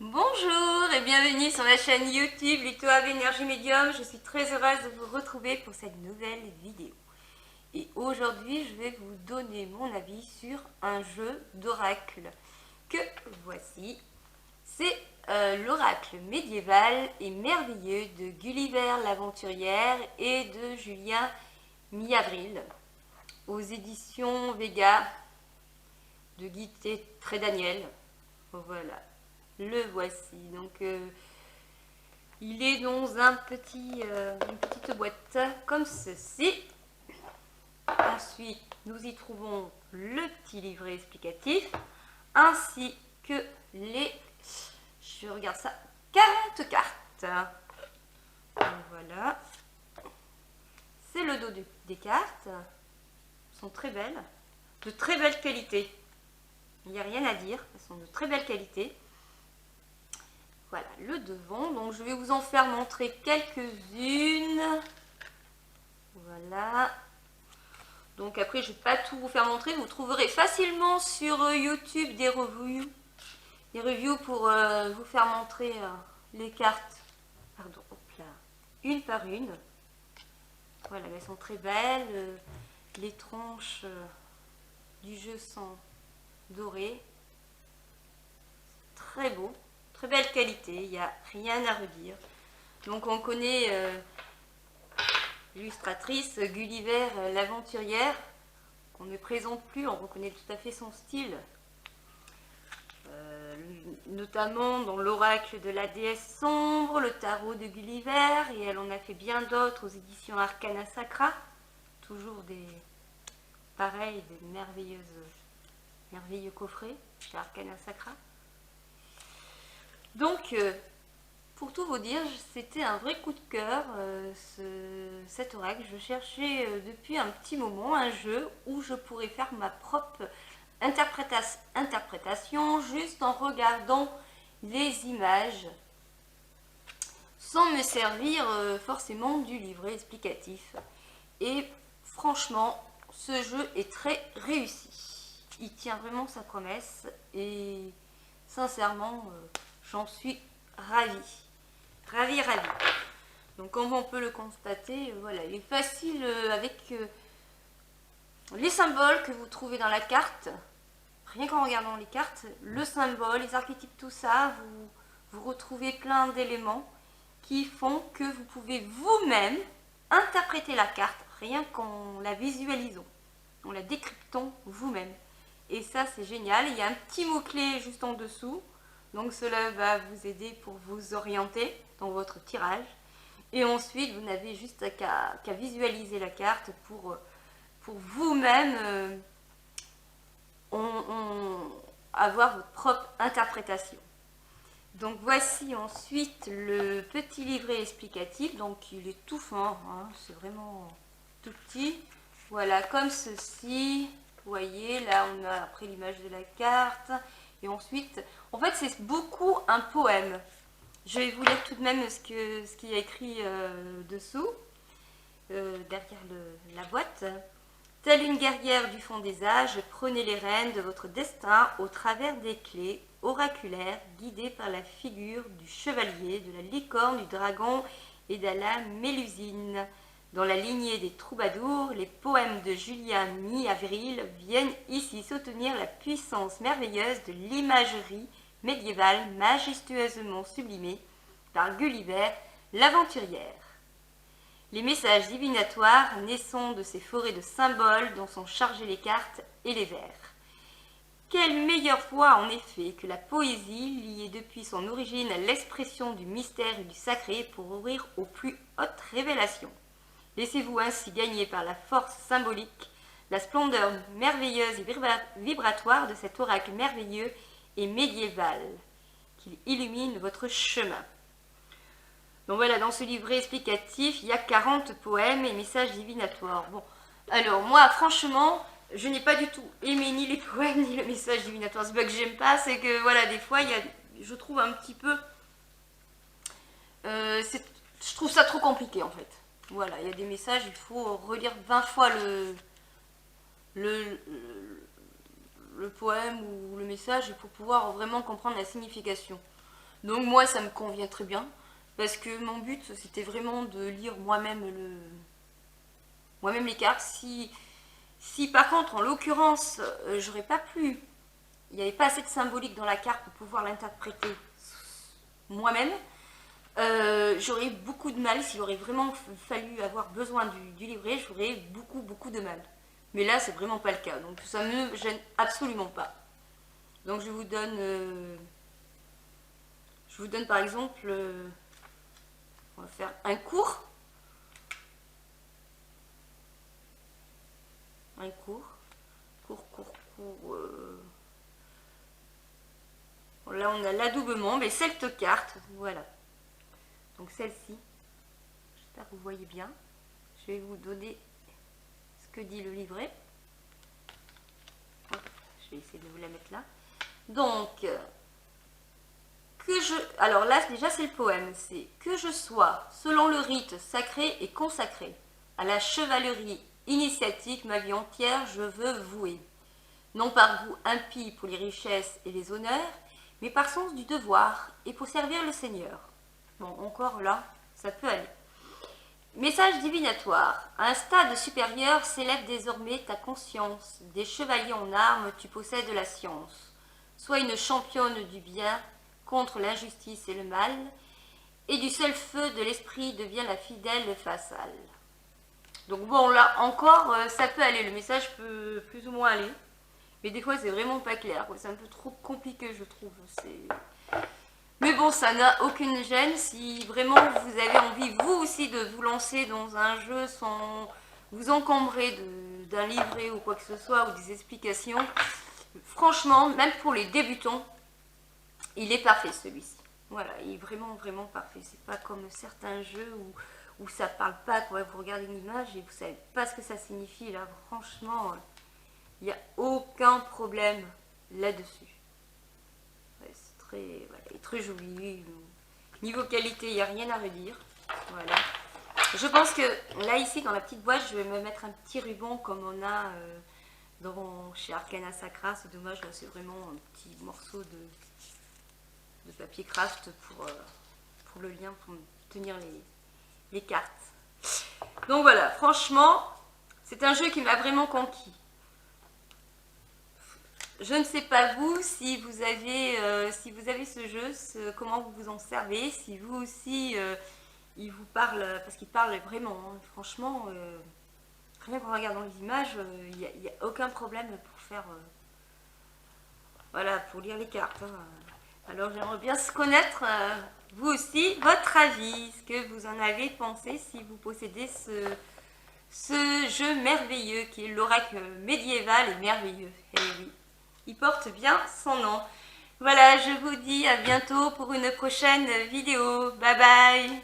Bonjour et bienvenue sur la chaîne YouTube Litoave Énergie Médium. Je suis très heureuse de vous retrouver pour cette nouvelle vidéo. Et aujourd'hui, je vais vous donner mon avis sur un jeu d'oracle que voici. C'est l'oracle médiéval et merveilleux de Gulliver l'aventurière et de Julien Mi-Avril aux éditions Vega de Guy Trédaniel. Voilà. Le voici. Donc, il est dans une petite boîte comme ceci. Ensuite, nous y trouvons le petit livret explicatif ainsi que les, je regarde ça, 40 cartes. Voilà. C'est le dos des cartes. Elles sont très belles, de très belle qualité. Il n'y a rien à dire, elles sont de très belle qualité. Voilà, le devant. Donc, je vais vous en faire montrer quelques-unes. Voilà. Donc, après, je ne vais pas tout vous faire montrer. Vous trouverez facilement sur YouTube des reviews pour vous faire montrer les cartes. Pardon, hop là. Une par une. Voilà, elles sont très belles. Les tranches du jeu sont dorées. Très beau. Très belle qualité, il n'y a rien à redire. Donc on connaît l'illustratrice Gulliver l'aventurière, qu'on ne présente plus, on reconnaît tout à fait son style. Notamment dans l'oracle de la déesse sombre, le tarot de Gulliver, et elle en a fait bien d'autres aux éditions Arcana Sacra. Toujours des merveilleux coffrets chez Arcana Sacra. Donc, pour tout vous dire, c'était un vrai coup de cœur, cet oracle. Je cherchais depuis un petit moment un jeu où je pourrais faire ma propre interprétation juste en regardant les images, sans me servir forcément du livret explicatif. Et franchement, ce jeu est très réussi. Il tient vraiment sa promesse et sincèrement, j'en suis ravie. Ravie. Donc comme on peut le constater, voilà, il est facile avec les symboles que vous trouvez dans la carte. Rien qu'en regardant les cartes, le symbole, les archétypes, tout ça, vous retrouvez plein d'éléments qui font que vous pouvez vous-même interpréter la carte, rien qu'en la visualisant, en la décryptant vous-même. Et ça, c'est génial. Il y a un petit mot-clé juste en dessous. Donc cela va vous aider pour vous orienter dans votre tirage. Et ensuite, vous n'avez juste qu'à visualiser la carte pour vous-même avoir votre propre interprétation. Donc voici ensuite le petit livret explicatif. Donc il est tout fin, hein, c'est vraiment tout petit. Voilà, comme ceci. Vous voyez, là on a après l'image de la carte. Et ensuite, en fait, c'est beaucoup un poème. Je vais vous lire tout de même ce qu'il y a écrit dessous, derrière la boîte. Telle une guerrière du fond des âges, prenez les rênes de votre destin au travers des clés oraculaires, guidées par la figure du chevalier, de la licorne, du dragon et de la mélusine. Dans la lignée des troubadours, les poèmes de Julien Mi-Avril viennent ici soutenir la puissance merveilleuse de l'imagerie médiévale majestueusement sublimée par Gulliver l'aventurière. Les messages divinatoires naissant de ces forêts de symboles dont sont chargées les cartes et les vers. Quelle meilleure voie en effet que la poésie liée depuis son origine à l'expression du mystère et du sacré pour ouvrir aux plus hautes révélations. Laissez-vous ainsi gagner par la force symbolique, la splendeur merveilleuse et vibratoire de cet oracle merveilleux et médiéval, qu'il illumine votre chemin. Donc voilà, dans ce livret explicatif, il y a 40 poèmes et messages divinatoires. Bon, alors moi, franchement, je n'ai pas du tout aimé ni les poèmes ni le message divinatoire. C'est pas que j'aime pas, c'est que voilà, des fois, je trouve un petit peu... je trouve ça trop compliqué en fait. Voilà, il y a des messages, il faut relire 20 fois le poème ou le message pour pouvoir vraiment comprendre la signification. Donc moi ça me convient très bien, parce que mon but c'était vraiment de lire moi-même les cartes. Si par contre en l'occurrence j'aurais pas pu, il n'y avait pas assez de symbolique dans la carte pour pouvoir l'interpréter moi-même, j'aurais beaucoup de mal. S'il aurait vraiment fallu avoir besoin du livret, j'aurais beaucoup de mal. Mais là, c'est vraiment pas le cas. Donc ça me gêne absolument pas. Donc je vous donne par exemple, on va faire un cours. Un cours. Là, on a l'adoubement, mais cette carte, voilà. Donc celle-ci, j'espère que vous voyez bien. Je vais vous donner ce que dit le livret. Hop, je vais essayer de vous la mettre là. Donc, alors là déjà c'est le poème, c'est que je sois, selon le rite sacré et consacré, à la chevalerie initiatique, ma vie entière je veux vouer. Non par goût impie pour les richesses et les honneurs, mais par sens du devoir et pour servir le Seigneur. Bon, encore là, ça peut aller. Message divinatoire. À un stade supérieur s'élève désormais ta conscience. Des chevaliers en armes, tu possèdes la science. Sois une championne du bien contre l'injustice et le mal, et du seul feu de l'esprit devient la fidèle vassale. Donc bon, là encore, ça peut aller. Le message peut plus ou moins aller. Mais des fois, c'est vraiment pas clair. C'est un peu trop compliqué, je trouve. Mais bon, ça n'a aucune gêne. Si vraiment vous avez envie, vous aussi, de vous lancer dans un jeu sans vous encombrer d'un livret ou quoi que ce soit, ou des explications, franchement, même pour les débutants, il est parfait celui-ci. Voilà, il est vraiment parfait. C'est pas comme certains jeux où ça parle pas, quand vous regardez une image et vous savez pas ce que ça signifie. Là, franchement, il n'y a aucun problème là-dessus. Ouais, c'est très joli. Niveau qualité, il n'y a rien à redire. Voilà. Je pense que là, ici, dans la petite boîte, je vais me mettre un petit ruban comme on a chez Arcana Sacra. C'est dommage, là, c'est vraiment un petit morceau de papier craft pour le lien, pour tenir les cartes. Donc voilà, franchement, c'est un jeu qui m'a vraiment conquis. Je ne sais pas vous, si vous avez ce jeu, comment vous vous en servez, si vous aussi, il vous parle, parce qu'il parle vraiment, hein, franchement, rien qu'en regardant les images, il n'y a aucun problème pour faire, voilà, pour lire les cartes. Hein. Alors j'aimerais bien se connaître, vous aussi, votre avis, ce que vous en avez pensé, si vous possédez ce jeu merveilleux qui est l'oracle médiéval et merveilleux. Et oui. Il porte bien son nom. Voilà, je vous dis à bientôt pour une prochaine vidéo. Bye bye!